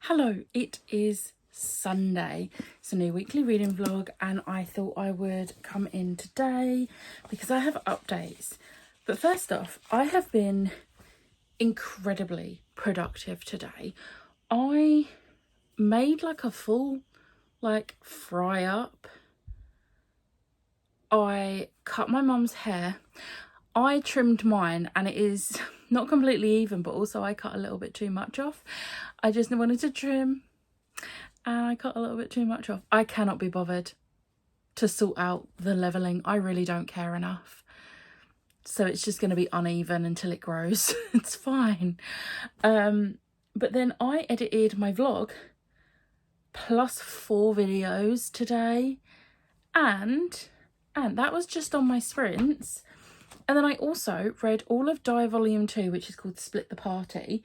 Hello, it is Sunday. It's a new weekly reading vlog and I thought I would come in today because I have updates. But first off, I have been incredibly productive today. I made like a full fry up. I cut my mum's hair. I trimmed mine and it is not completely even, but also I cut a little bit too much off. I just wanted to trim and I cut a little bit too much off. I cannot be bothered to sort out the leveling. I really don't care enough. So it's just going to be uneven until it grows. It's fine. But then I edited my vlog plus 4 videos today and that was just on my sprints. And then I also read all of Die Volume 2, which is called Split the Party.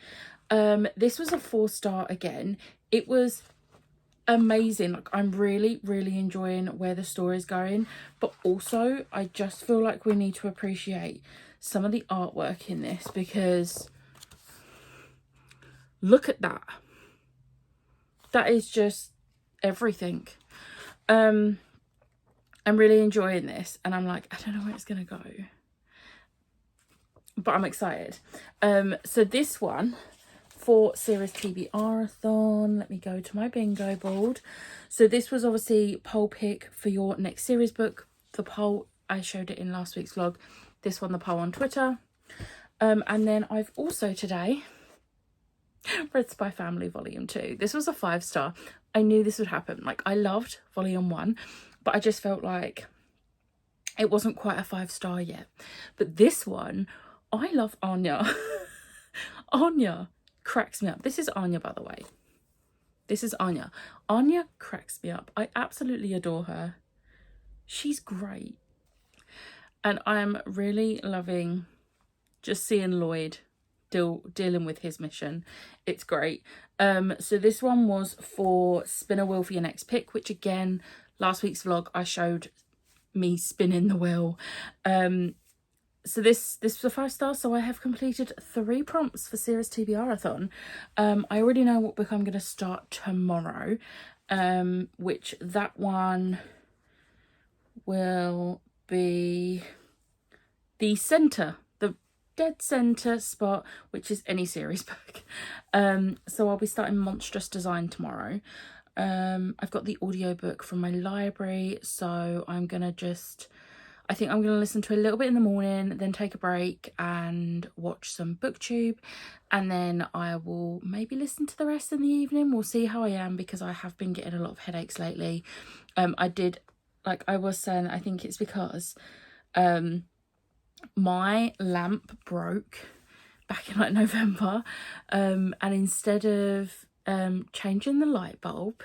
This was a 4-star again. It was amazing. Like, I'm really enjoying where the story is going, but also I just feel like we need to appreciate some of the artwork in this because look at that. That is just everything. I'm really enjoying this and I'm like, I don't know where it's gonna go, but I'm excited. So this one for Series TBR-a-thon, let me go to my bingo board. So this was obviously poll pick for your next series book. The poll, I showed it in last week's vlog. This one, the poll on Twitter. And then I've also today read Spy Family Volume 2. This was a 5-star. I knew this would happen. Like, I loved Volume 1, but I just felt like it wasn't quite a 5-star yet. But this one, I love Anya. Anya cracks me up. This is Anya, by the way. This is Anya. Anya cracks me up. I absolutely adore her. She's great. And I'm really loving just seeing Lloyd dealing with his mission. It's great. So this one was for Spin a Wheel for your next pick, which again, last week's vlog, I showed me spinning the wheel. So this was a 5-star, so I have completed 3 prompts for Series TBR-a-thon. I already know what book I'm going to start tomorrow, which that one will be the centre, the dead centre spot, which is any series book. So I'll be starting Monstrous Design tomorrow. I've got the audiobook from my library, so I think I'm going to listen to a little bit in the morning, then take a break and watch some booktube, and then I will maybe listen to the rest in the evening. We'll see how I am because I have been getting a lot of headaches lately. I was saying, I think it's because my lamp broke back in November, and instead of changing the light bulb,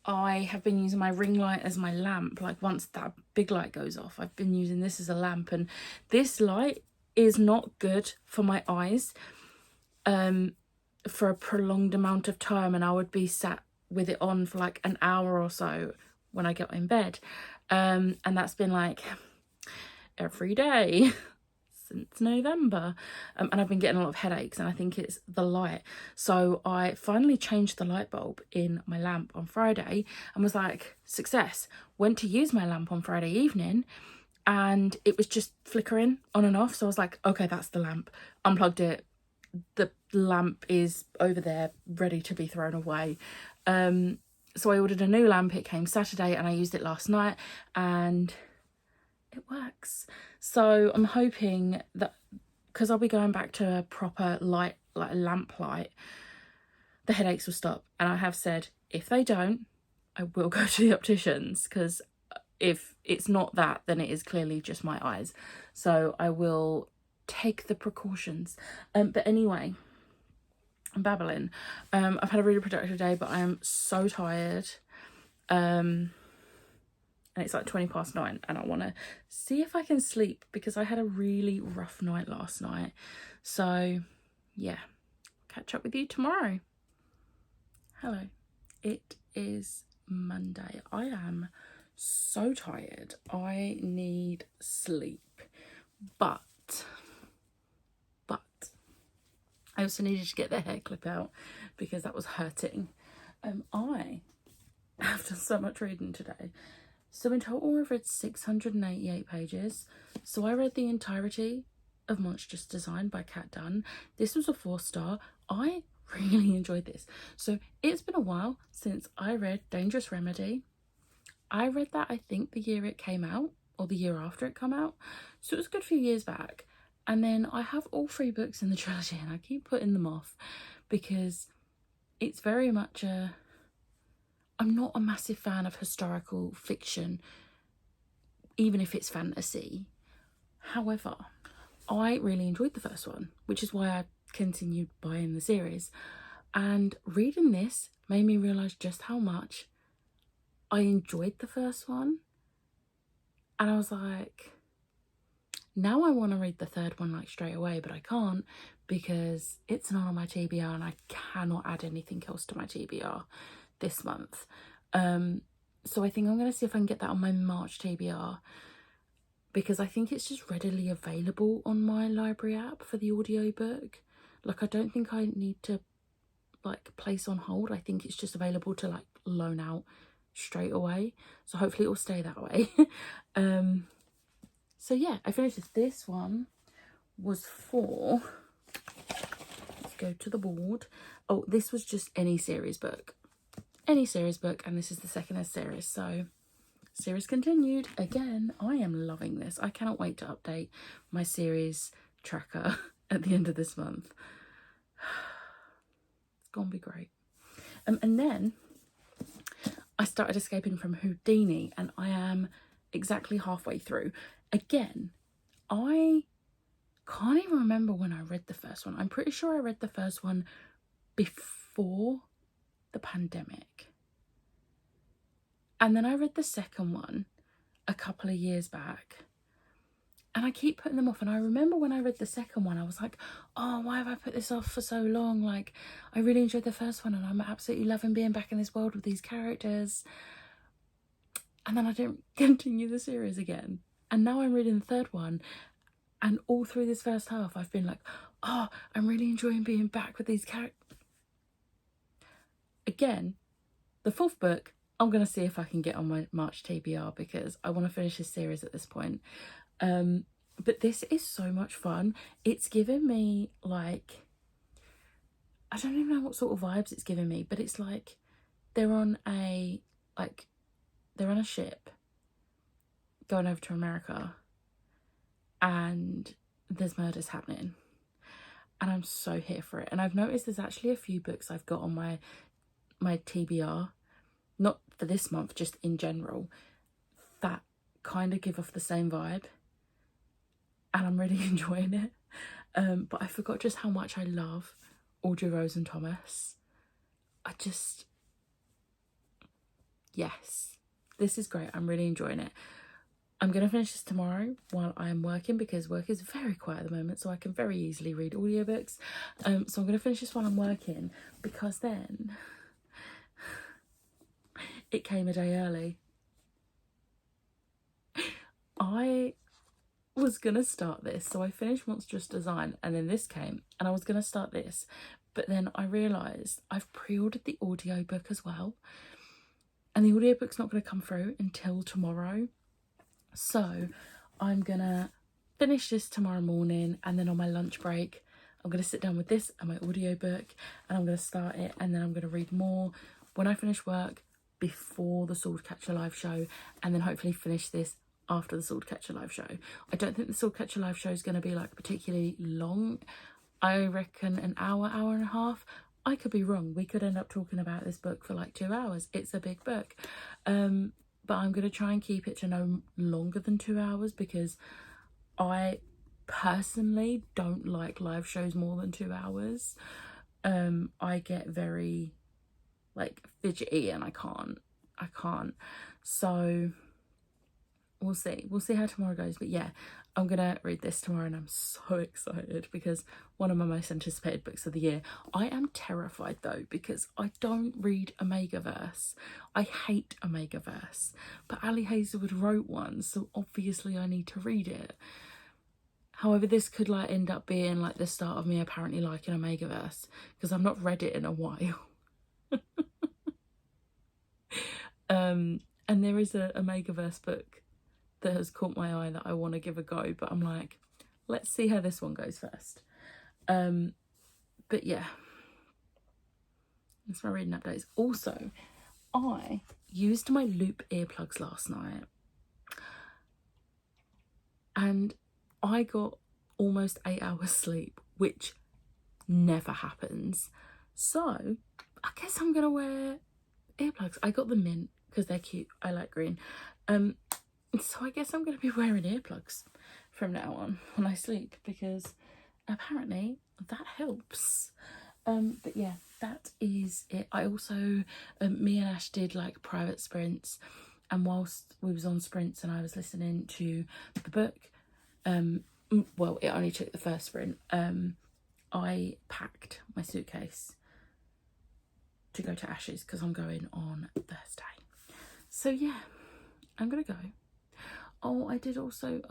I have been using my ring light as my lamp. Like, once that big light goes off, I've been using this as a lamp, and this light is not good for my eyes for a prolonged amount of time, and I would be sat with it on for like an hour or so when I get in bed, and that's been like every day since November, and I've been getting a lot of headaches, and I think it's the light. So I finally changed the light bulb in my lamp on Friday and was like, success. Went to use my lamp on Friday evening and it was just flickering on and off, so I was like, okay, that's the lamp. Unplugged it. The lamp is over there ready to be thrown away. So I ordered a new lamp. It came Saturday and I used it last night and it works. So I'm hoping that, because I'll be going back to a proper light, like a lamp light, the headaches will stop. And I have said, if they don't, I will go to the opticians, because if it's not that, then it is clearly just my eyes. So I will take the precautions. But anyway, I'm babbling. I've had a really productive day, but I am so tired. And it's like 9:20 and I want to see if I can sleep because I had a really rough night last night. So yeah, catch up with you tomorrow. Hello, it is Monday. I am so tired. I need sleep, but I also needed to get the hair clip out because that was hurting. I have done so much reading today. So in total I've read 688 pages. So I read the entirety of Monstrous Design by Kat Dunn. This was a 4-star. I really enjoyed this. So it's been a while since I read Dangerous Remedy. I read that, I think, the year it came out, or the year after it came out. So it was a good few years back. And then I have all 3 books in the trilogy, and I keep putting them off because it's very much I'm not a massive fan of historical fiction, even if it's fantasy. However, I really enjoyed the first one, which is why I continued buying the series. And reading this made me realise just how much I enjoyed the first one. And I was like, now I want to read the third one like straight away, but I can't because it's not on my TBR and I cannot add anything else to my TBR this month. So I think I'm going to see if I can get that on my March TBR, because I think it's just readily available on my library app for the audiobook. Like, I don't think I need to like place on hold. I think it's just available to like loan out straight away. So hopefully it will stay that way. So yeah, I finished this. This one was for, let's go to the board. Oh, this was just any series book. Any series book, and this is the second in series. So series continued. Again, I am loving this. I cannot wait to update my series tracker at the end of this month. It's gonna be great. And then I started Escaping from Houdini, and I am exactly halfway through. Again, I can't even remember when I read the first one. I'm pretty sure I read the first one before the pandemic. And then I read the second one a couple of years back. And I keep putting them off. And I remember when I read the second one, I was like, oh, why have I put this off for so long? Like, I really enjoyed the first one and I'm absolutely loving being back in this world with these characters. And then I didn't continue the series again. And now I'm reading the third one. And all through this first half, I've been like, oh, I'm really enjoying being back with these characters. Again, the fourth book, I'm going to see if I can get on my March TBR because I want to finish this series at this point. But this is so much fun. It's given me like, I don't even know what sort of vibes it's giving me, but it's like they're on a ship going over to America and there's murders happening. And I'm so here for it. And I've noticed there's actually a few books I've got on my TBR, not for this month, just in general, that kind of give off the same vibe. And I'm really enjoying it. But I forgot just how much I love Audrey Rose and Thomas. Yes, this is great. I'm really enjoying it. I'm going to finish this tomorrow while I'm working because work is very quiet at the moment, so I can very easily read audiobooks. So I'm going to finish this while I'm working because then it came a day early. I was going to start this, so I finished Monstrous Design and then this came and I was going to start this, but then I realised I've pre-ordered the audiobook as well and the audiobook's not going to come through until tomorrow. So I'm gonna finish this tomorrow morning and then on my lunch break I'm gonna sit down with this and my audiobook and I'm gonna start it and then I'm gonna read more when I finish work before the Swordcatcher live show and then hopefully finish this after the Swordcatcher live show. I don't think the Swordcatcher live show is gonna be like particularly long. I reckon an hour, hour and a half. I could be wrong. We could end up talking about this book for like 2 hours. It's a big book. But I'm going to try and keep it to no longer than 2 hours because I personally don't like live shows more than 2 hours. I get very like fidgety and I can't. So we'll see how tomorrow goes. But yeah, I'm gonna read this tomorrow and I'm so excited because one of my most anticipated books of the year. I am terrified though because I don't read Omegaverse. I hate Omegaverse, but Ali Hazelwood wrote one, so obviously I need to read it. However, this could like end up being like the start of me apparently liking Omegaverse, because I've not read it in a while. And there is a Omegaverse book that has caught my eye that I want to give a go, but I'm like, let's see how this one goes first. But yeah, that's my reading updates. Also, I used my Loop earplugs last night and I got almost 8 hours sleep, which never happens. So I guess I'm gonna wear earplugs. I got the mint because they're cute. I like green. So I guess I'm gonna be wearing earplugs from now on when I sleep, because apparently that helps. But yeah, that is it. I also me and Ash did like private sprints, and whilst we was on sprints and I was listening to the book, well, it only took the first sprint, I packed my suitcase to go to Ash's because I'm going on Thursday. So yeah, I'm gonna go. Oh, I did also,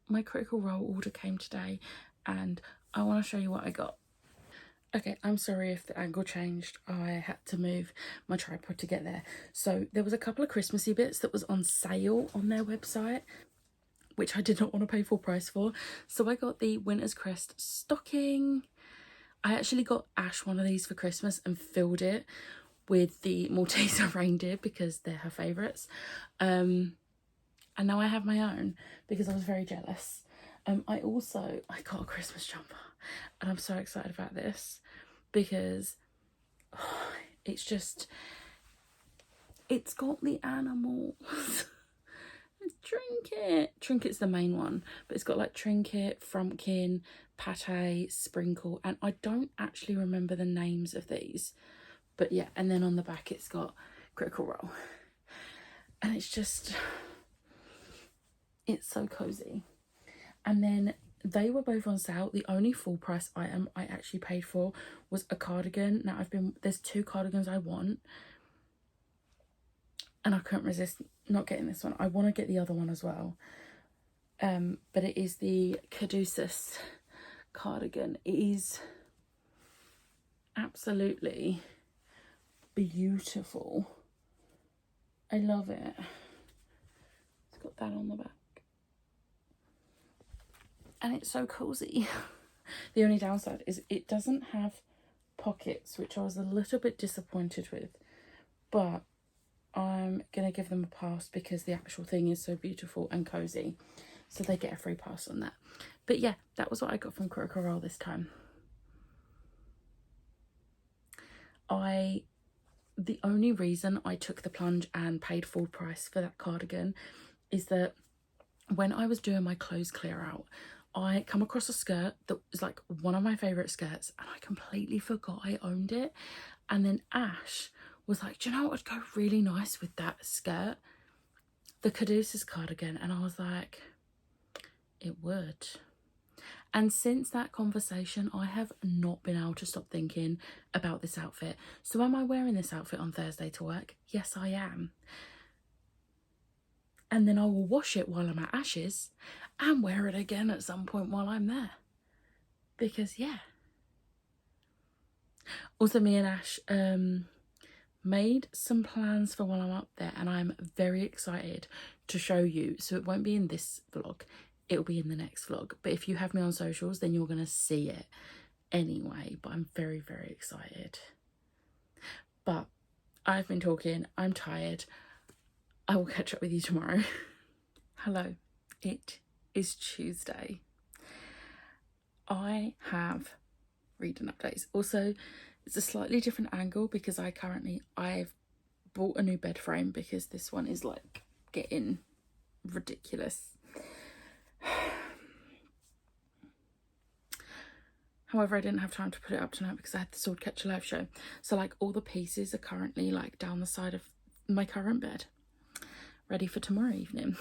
my Critical Role order came today and I want to show you what I got. Okay, I'm sorry if the angle changed. I had to move my tripod to get there. So there was a couple of Christmassy bits that was on sale on their website, which I did not want to pay full price for. So I got the Winter's Crest stocking. I actually got Ash one of these for Christmas and filled it with the Malteser reindeer because they're her favourites. And now I have my own because I was very jealous. I got a Christmas jumper and I'm so excited about this because it's got the animals. It's Trinket. Trinket's the main one, but it's got like Trinket, Frumpkin, Pate, Sprinkle, and I don't actually remember the names of these. But yeah, and then on the back it's got Critical Role. And it's so cozy. And then they were both on sale. The only full price item I actually paid for was a cardigan. Now there's 2 cardigans I want, and I couldn't resist not getting this one. I want to get the other one as well. But it is the Caduceus cardigan. It is absolutely beautiful. I love it. It's got that on the back. And it's so cozy. The only downside is it doesn't have pockets, which I was a little bit disappointed with. But I'm going to give them a pass because the actual thing is so beautiful and cozy. So they get a free pass on that. But yeah, that was what I got from Critical Role this time. The only reason I took the plunge and paid full price for that cardigan is that when I was doing my clothes clear out, I come across a skirt that was like one of my favourite skirts and I completely forgot I owned it. And then Ash was like, do you know what would go really nice with that skirt? The Caduceus cardigan. And I was like, it would. And since that conversation, I have not been able to stop thinking about this outfit. So am I wearing this outfit on Thursday to work? Yes, I am. And then I will wash it while I'm at Ash's and wear it again at some point while I'm there. Because, yeah. Also, me and Ash made some plans for while I'm up there, and I'm very excited to show you. So it won't be in this vlog. It'll be in the next vlog. But if you have me on socials, then you're going to see it anyway. But I'm very, very excited. But I've been talking. I'm tired. I will catch up with you tomorrow. Hello, it is Tuesday. I have reading updates. Also, it's a slightly different angle because I've bought a new bed frame because this one is like getting ridiculous. However, I didn't have time to put it up tonight because I had the Sword Catcher live show. So like all the pieces are currently like down the side of my current bed, ready for tomorrow evening.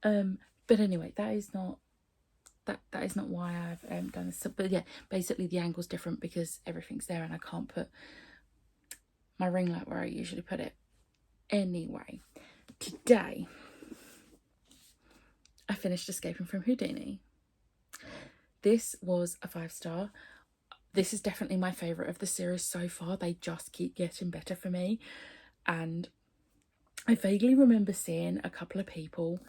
But anyway, that is not why I've done this. So, but yeah, basically the angle's different because everything's there and I can't put my ring light where I usually put it. Anyway, today I finished Escaping from Houdini. This was a 5-star. This is definitely my favourite of the series so far. They just keep getting better for me. And I vaguely remember seeing a couple of people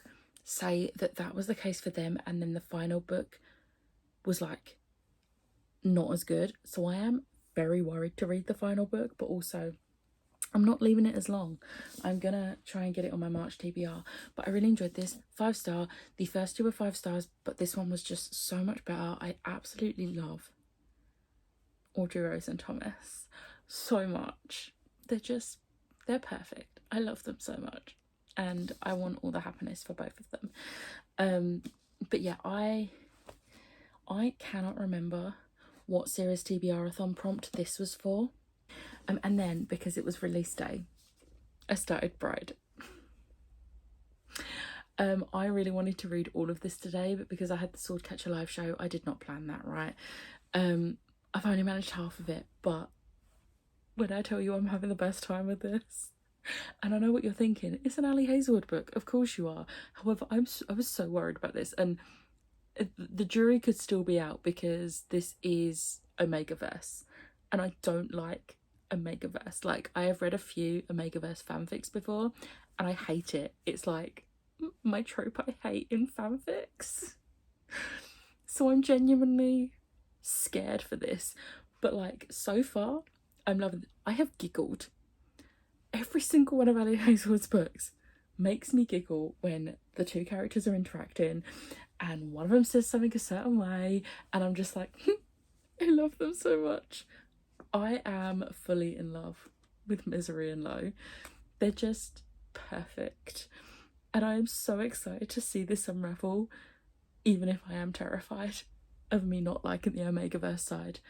say that that was the case for them, and then the final book was like not as good. So I am very worried to read the final book, but also I'm not leaving it as long. I'm gonna try and get it on my March TBR. But I really enjoyed this. 5-star. The first two were 5 stars, but this one was just so much better. I absolutely love Audrey Rose and Thomas so much. They're perfect. I love them so much, and I want all the happiness for both of them. But yeah, I cannot remember what series TBR-a-thon prompt this was for. And then, because it was release day, I started Bride. I really wanted to read all of this today, but because I had the Swordcatcher live show, I did not plan that right. I've only managed half of it, but when I tell you I'm having the best time with this, and I know what you're thinking, it's an Ali Hazelwood book, of course you are. However, I was so worried about this, and the jury could still be out because this is Omegaverse, and I don't like Omegaverse. Like, I have read a few Omegaverse fanfics before, and I hate it. It's like my trope I hate in fanfics. So I'm genuinely scared for this. But like, so far, I'm loving it. I have giggled. Every single one of Ali Hazelwood's books makes me giggle when the two characters are interacting and one of them says something a certain way, and I'm just like, I love them so much. I am fully in love with Misery and Low. They're just perfect. And I am so excited to see this unravel, even if I am terrified of me not liking the Omegaverse side.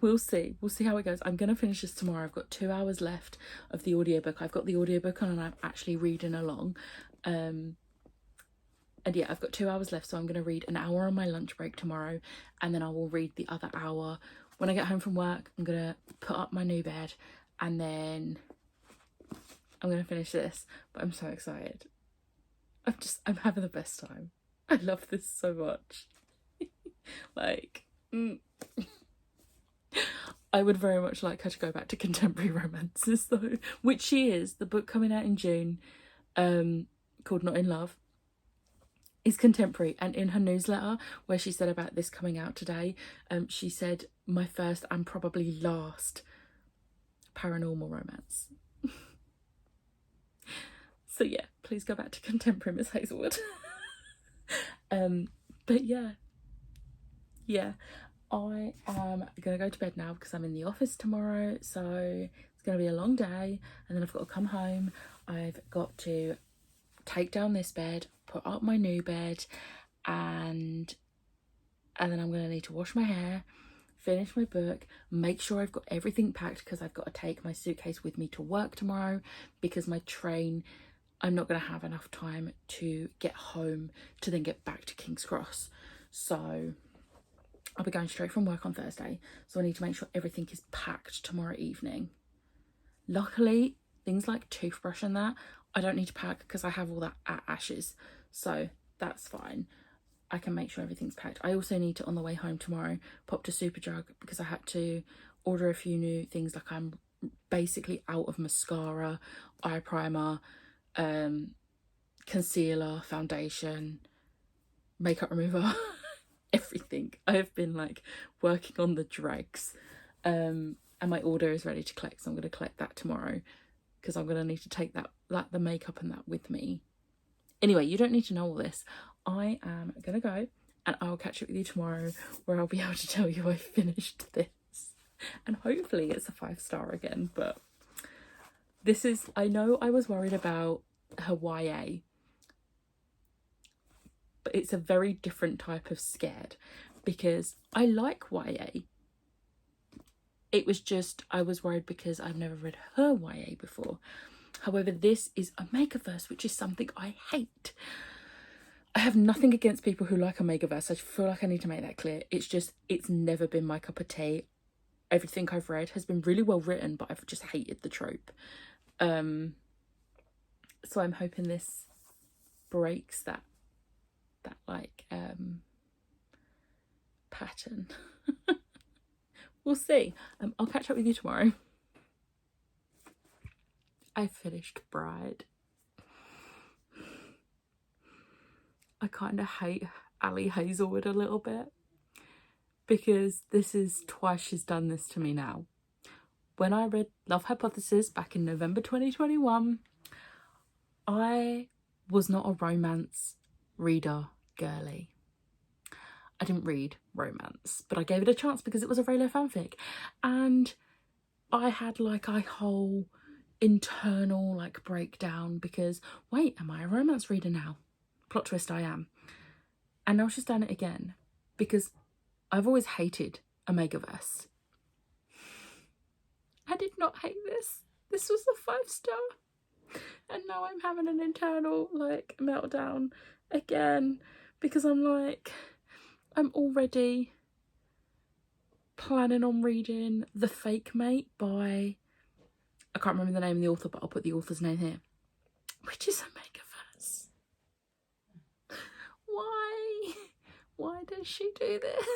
We'll see. We'll see how it goes. I'm going to finish this tomorrow. I've got 2 hours left of the audiobook. I've got the audiobook on and I'm actually reading along. And yeah, I've got 2 hours left, so I'm going to read an hour on my lunch break tomorrow, and then I will read the other hour when I get home from work. I'm going to put up my new bed, and then I'm going to finish this. But I'm so excited. I'm having the best time. I love this so much. Like, I would very much like her to go back to contemporary romances though, which she is. The book coming out in June, called Not in Love, is contemporary. And in her newsletter, where she said about this coming out today, she said, my first and probably last paranormal romance. So yeah, please go back to contemporary, Miss Hazelwood. But yeah, I am gonna go to bed now because I'm in the office tomorrow, so it's gonna be a long day, and then I've got to come home. I've got to take down this bed, put up my new bed, and then I'm gonna need to wash my hair, finish my book, make sure I've got everything packed because I've got to take my suitcase with me to work tomorrow because my train, I'm not gonna have enough time to get home to then get back to King's Cross. So I'll be going straight from work on Thursday, so I need to make sure everything is packed tomorrow evening. Luckily, things like toothbrush and that, I don't need to pack because I have all that at Ashes, so that's fine. I can make sure everything's packed. I also need to, on the way home tomorrow, pop to Superdrug because I had to order a few new things. Like, I'm basically out of mascara, eye primer, concealer, foundation, makeup remover, everything. I have been like working on the dregs, and my order is ready to collect, so I'm going to collect that tomorrow because I'm going to need to take the makeup and that with me. Anyway, you don't need to know all this. I am going to go, and I will catch up with you tomorrow where I'll be able to tell you I finished this, and hopefully it's a 5-star again. But this is, I know I was worried about her YA, but it's a very different type of scared because I like YA. It was just, I was worried because I've never read her YA before. However, this is Omegaverse, which is something I hate. I have nothing against people who like Omegaverse. I feel like I need to make that clear. It's just, it's never been my cup of tea. Everything I've read has been really well written, but I've just hated the trope. So I'm hoping this breaks that like pattern. We'll see. I'll catch up with you tomorrow. I finished Bride. I kind of hate Ali Hazelwood a little bit, because this is twice she's done this to me now. When I read Love Hypothesis back in November 2021, I was not a romance reader girly. I didn't read romance, but I gave it a chance because it was a Raylo fanfic. And I had like a whole internal like breakdown because, wait, am I a romance reader now? Plot twist, I am. And now she's done it again, because I've always hated a Megaverse. I did not hate this. This was a 5-star. And now I'm having an internal like meltdown again, because I'm like, I'm already planning on reading The Fake Mate by, I can't remember the name of the author, but I'll put the author's name here, which is a Megaverse. Why does she do this?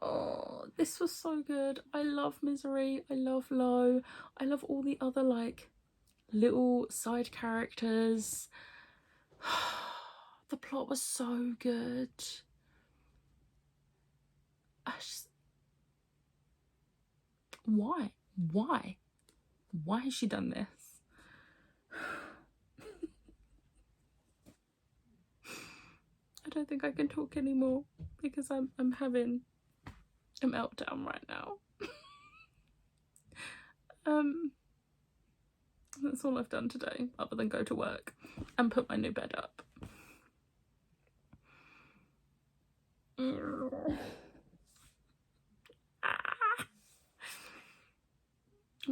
Oh, this was so good. I love Misery, I love Low, I love all the other like little side characters. The plot was so good. Why has she done this? I don't think I can talk anymore because I'm having a meltdown right now. That's all I've done today, other than go to work and put my new bed up. I'm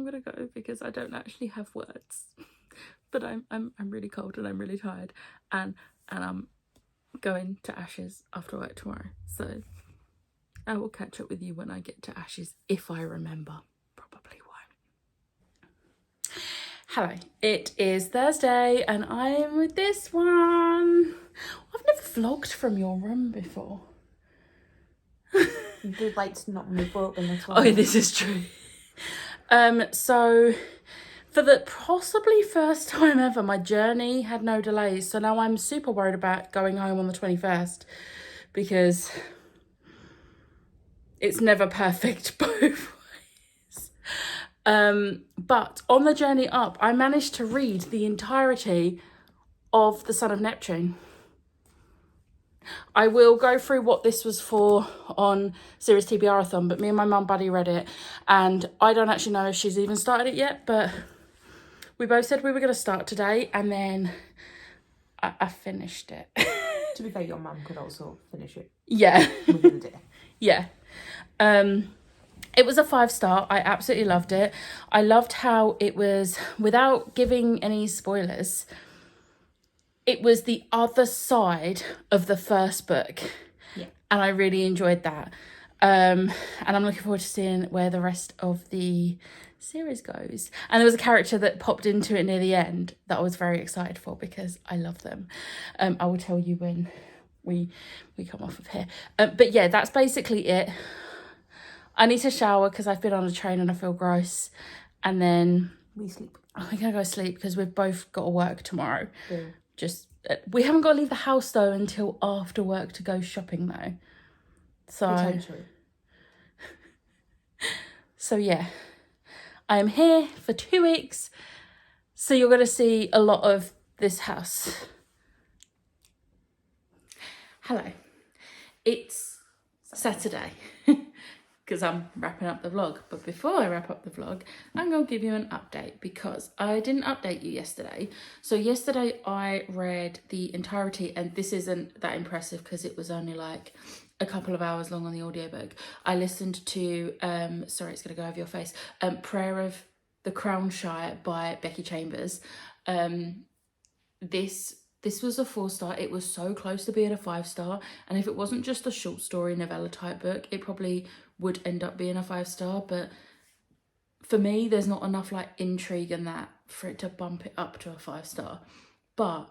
gonna go because I don't actually have words, but I'm really cold and I'm really tired, and I'm going to Ashes after work tomorrow, so I will catch up with you when I get to Ashes, if I remember. Probably won't. Hello, it is Thursday and I'm with this one. I've never vlogged from your room before. The light's not really broken as well. Oh, this is true. So for the possibly first time ever, my journey had no delays. So now I'm super worried about going home on the 21st because it's never perfect both ways. But on the journey up, I managed to read the entirety of The Son of Neptune. I will go through what this was for on Series TBR-a-thon, but me and my mum buddy read it, and I don't actually know if she's even started it yet, but we both said we were going to start today, and then I finished it. To be fair, your mum could also finish it. Yeah. Within a day. Yeah. It was a 5-star. I absolutely loved it. I loved how it was, without giving any spoilers, it was the other side of the first book. Yeah. And I really enjoyed that. And I'm looking forward to seeing where the rest of the series goes. And there was a character that popped into it near the end that I was very excited for because I love them. I will tell you when we come off of here. But yeah, that's basically it. I need to shower because I've been on a train and I feel gross. And then we sleep. We're going to go sleep because we've both got to work tomorrow. Yeah. We haven't got to leave the house though until after work to go shopping though. So yeah, I am here for 2 weeks. So you're going to see a lot of this house. Hello, it's Saturday because I'm wrapping up the vlog. But before I wrap up the vlog, I'm going to give you an update because I didn't update you yesterday. So yesterday I read the entirety, and this isn't that impressive because it was only like a couple of hours long on the audiobook. I listened to, sorry, it's going to go over your face, Prayer of the Crown Shire by Becky Chambers. This was a 4-star. It was so close to being a 5-star. And if it wasn't just a short story novella type book, it probably would end up being a 5-star. But for me, there's not enough like intrigue in that for it to bump it up to a 5-star. But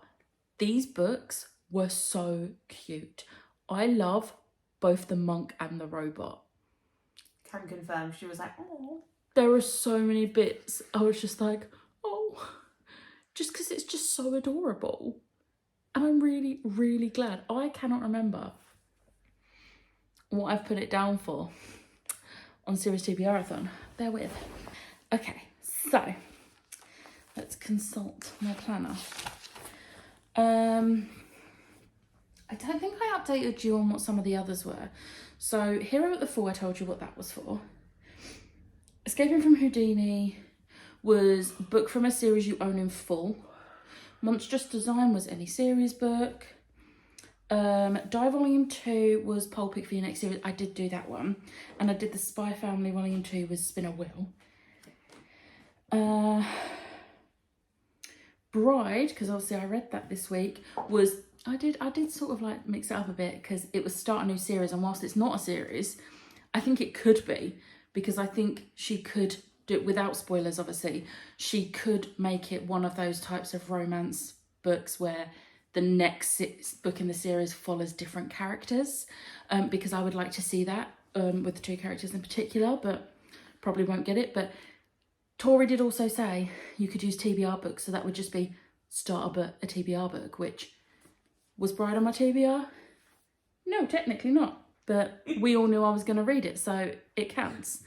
these books were so cute. I love both the monk and the robot. Can confirm. She was like, oh. There were so many bits. I was just like, oh, just because it's just so adorable. And I'm really, really glad. I cannot remember what I've put it down for on Series TBR-a-thon. Bear with. Okay, so let's consult my planner. I don't think I updated you on what some of the others were. So Hero at the Fall, I told you what that was for. Escaping from Houdini was book from a series you own in full. Monstrous Design was any series book. Die Volume 2 was Pulp Pick for your next series. I did do that one. And I did the Spy Family Volume 2 was Spin a Wheel. Bride, because obviously I read that this week, was I did sort of like mix it up a bit because it was start a new series, and whilst it's not a series, I think it could be, because I think she could do it without spoilers, obviously. She could make it one of those types of romance books where the next book in the series follows different characters, because I would like to see that with the 2 characters in particular, but probably won't get it. But Tori did also say you could use TBR books, so that would just be start a TBR book, which was Bride on my TBR? No, technically not, but we all knew I was going to read it, so it counts.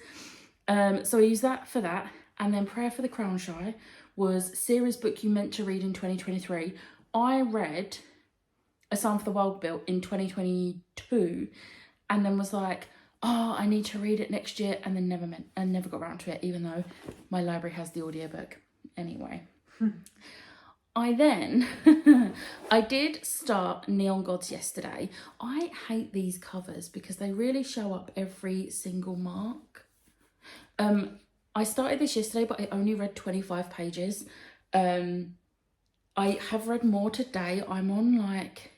So I used that for that, and then Prayer for the Crown Shy was series book you meant to read in 2023. I read A Psalm for the Wild Built in 2022, and then was like, oh, I need to read it next year, and then never got around to it, even though my library has the audiobook. Anyway. I then, I did start Neon Gods yesterday. I hate these covers because they really show up every single mark. I started this yesterday, but I only read 25 pages. I have read more today. I'm on like,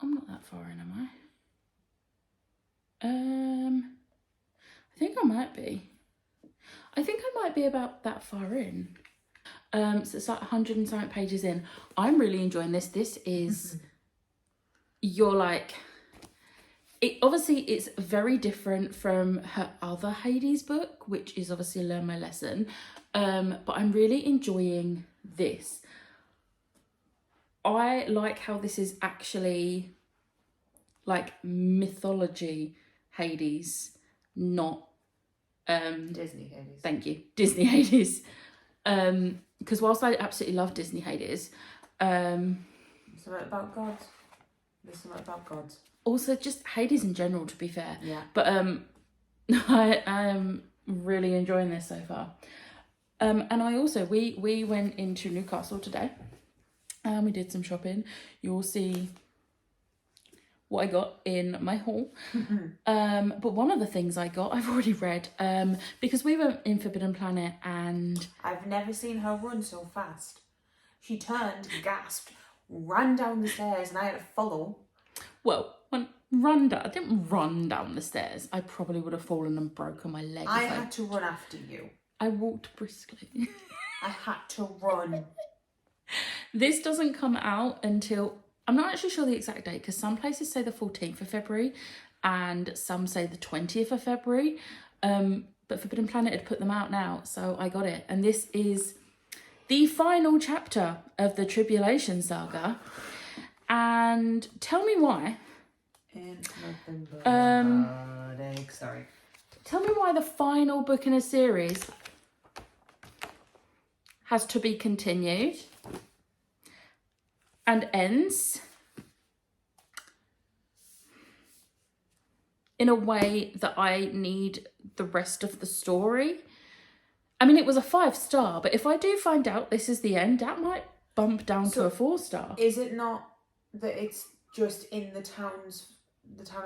I'm not that far in, am I? I think I might be. I think I might be about that far in. So it's like 100 and something pages in. I'm really enjoying this. This is, you're like, obviously it's very different from her other Hades book, which is obviously Learn My Lesson. But I'm really enjoying this. I like how this is actually like mythology Hades, not Disney Hades. Thank you, Disney Hades. Because whilst I absolutely love Disney Hades, Something about gods. There's something about gods. Also just Hades in general, to be fair. Yeah. But I am really enjoying this so far. And I also we went into Newcastle today, and we did some shopping. You'll see what I got in my haul. But one of the things I got, I've already read, because we were in Forbidden Planet, and I've never seen her run so fast. She turned, gasped, ran down the stairs, and I had to follow. Well, I didn't run down the stairs. I probably would have fallen and broken my leg. I had to run after you. I walked briskly. I had to run. This doesn't come out until, I'm not actually sure the exact date, because some places say the 14th of February and some say the 20th of February. But Forbidden Planet had put them out now, so I got it. And this is the final chapter of the Tribulation Saga. And tell me why. Sorry. Tell me why the final book in a series has to be continued and ends in a way that I need the rest of the story. I mean, it was a 5-star, but if I do find out this is the end, that might bump down to a 4-star. Is it not that it's just in the town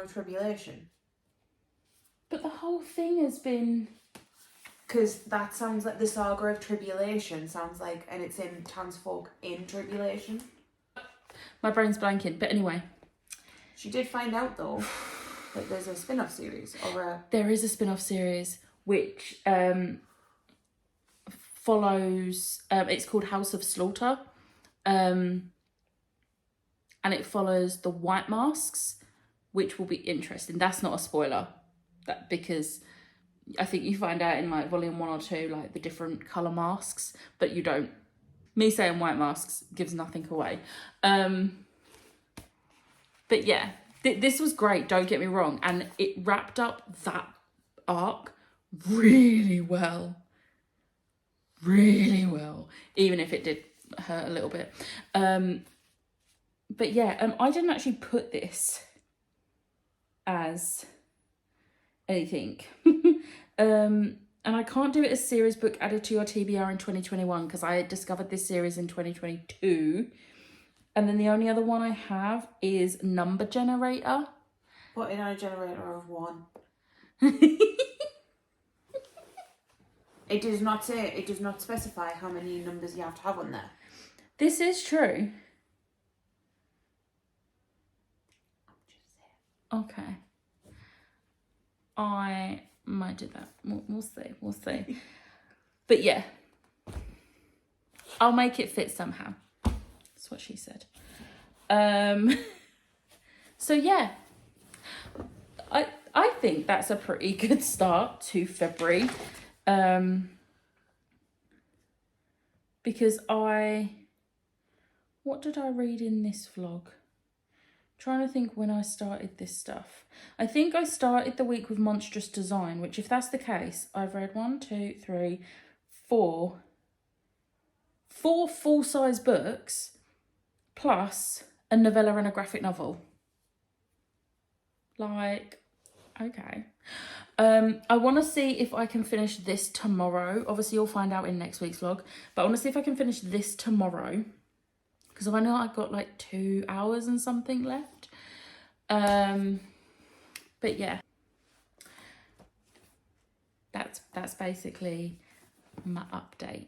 of Tribulation? But the whole thing has been... Because that sounds like the Saga of Tribulation, sounds like, and it's in townsfolk in Tribulation. My brain's blanking, but anyway. She did find out, though, that there's a spin-off series, or a... There is a spin-off series, which follows, it's called House of Slaughter, and it follows the White Masks, which will be interesting. That's not a spoiler, because I think you find out in like volume 1 or 2 like the different colour masks, but you don't. Me saying White Masks gives nothing away. But yeah, this was great, don't get me wrong, and it wrapped up that arc really well. Really well, even if it did hurt a little bit. But yeah, I didn't actually put this as anything. And I can't do it as series book added to your TBR in 2021 because I discovered this series in 2022. And then the only other one I have is Number Generator. Put in a generator of 1. It does not specify how many numbers you have to have on there. This is true. Okay. I might do that. We'll see. But yeah, I'll make it fit somehow. That's what she said. So yeah, I think that's a pretty good start to February. Because what did I read in this vlog? Trying to think when I started this stuff. I think I started the week with Monstrous Design, which if that's the case, I've read 4 full-size books plus a novella and a graphic novel. Like, okay. I want to see if I can finish this tomorrow. Obviously, you'll find out in next week's vlog. But I want to see if I can finish this tomorrow. Because I know I've got like 2 hours and something left. But yeah. That's basically my update.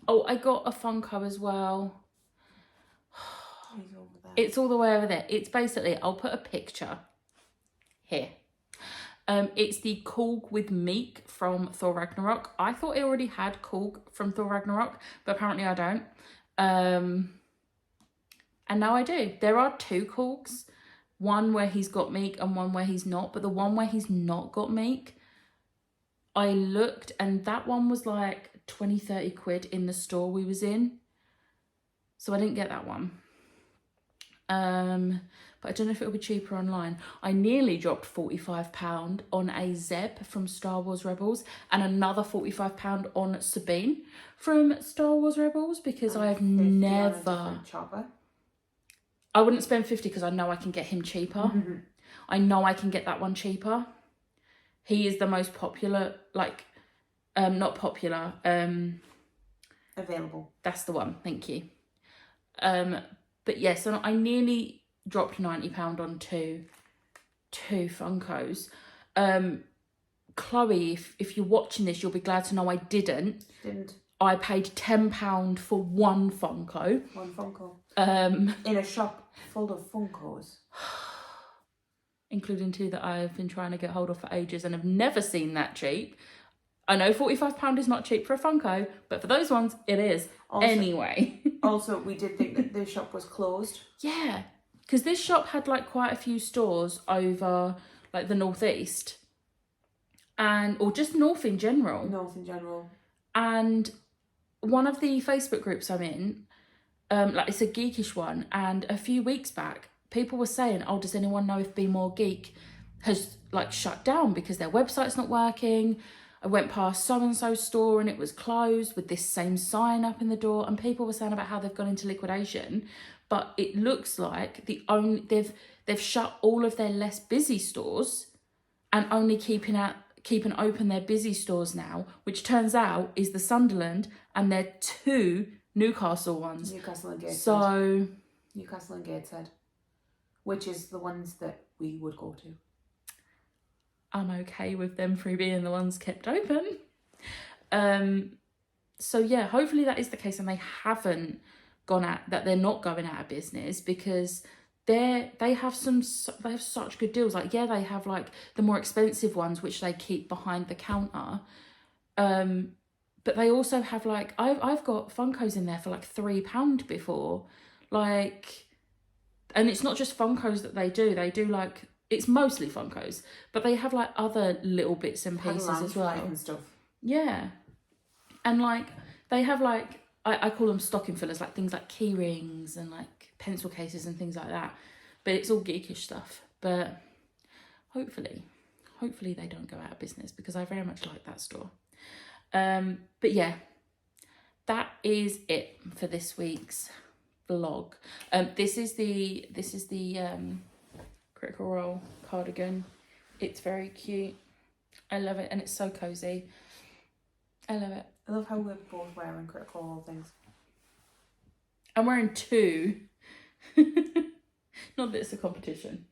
Oh, I got a Funko as well. It's all the way over there. It's basically, I'll put a picture here. It's the Korg with Meek from Thor Ragnarok. I thought I already had Korg from Thor Ragnarok, but apparently I don't. And now I do. There are 2 Korgs. One where he's got Meek and one where he's not. But the one where he's not got Meek, I looked and that one was like 20-30 quid in the store we was in. So I didn't get that one. But I don't know if it'll be cheaper online. I nearly dropped £45 on a Zeb from Star Wars Rebels and another £45 on Sabine from Star Wars Rebels because I have never... I wouldn't spend 50 because I know I can get him cheaper. Mm-hmm. I know I can get that one cheaper. He is the most popular, like, not popular. Available. That's the one, thank you. But yeah, so I nearly dropped £90 on two Funkos. Chloe, if you're watching this, you'll be glad to know I didn't. I paid £10 for one Funko. One Funko. In a shop full of Funkos. Including 2 that I've been trying to get hold of for ages and have never seen that cheap. I know £45 is not cheap for a Funko, but for those ones, it is. Also, anyway. Also, we did think that this shop was closed. Yeah, because this shop had like quite a few stores over like the northeast. Or just north in general. North in general. And one of the Facebook groups I'm in, like it's a geekish one, and a few weeks back, people were saying, oh, does anyone know if Be More Geek has like shut down because their website's not working? I went past so-and-so store and it was closed with this same sign up in the door, and people were saying about how they've gone into liquidation, but it looks like they've shut all of their less busy stores and only keeping open their busy stores now, which turns out is the Sunderland and their 2 Newcastle ones. Newcastle and Gateshead. So Newcastle and Gateshead, which is the ones that we would go to. I'm okay with them through being the ones kept open. So yeah, hopefully that is the case and they haven't that they're not going out of business, because they have such good deals. Like, yeah, they have like the more expensive ones which they keep behind the counter, but they also have like I've got Funkos in there for like £3 before, like, and it's not just Funkos that they do like, it's mostly Funkos, but they have like other little bits and pieces as well and stuff. Yeah, and like they have like I call them stocking fillers, like things like key rings and like pencil cases and things like that. But it's all geekish stuff. But hopefully they don't go out of business, because I very much like that store. But yeah, that is it for this week's vlog. This is the Critical Role cardigan. It's very cute. I love it, and it's so cozy. I love it. I love how we're both wearing Critical Role things. I'm wearing 2. Not that it's a competition.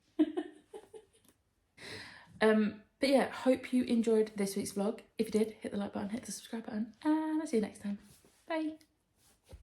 But yeah, hope you enjoyed this week's vlog. If you did, hit the like button, hit the subscribe button, and I'll see you next time. Bye.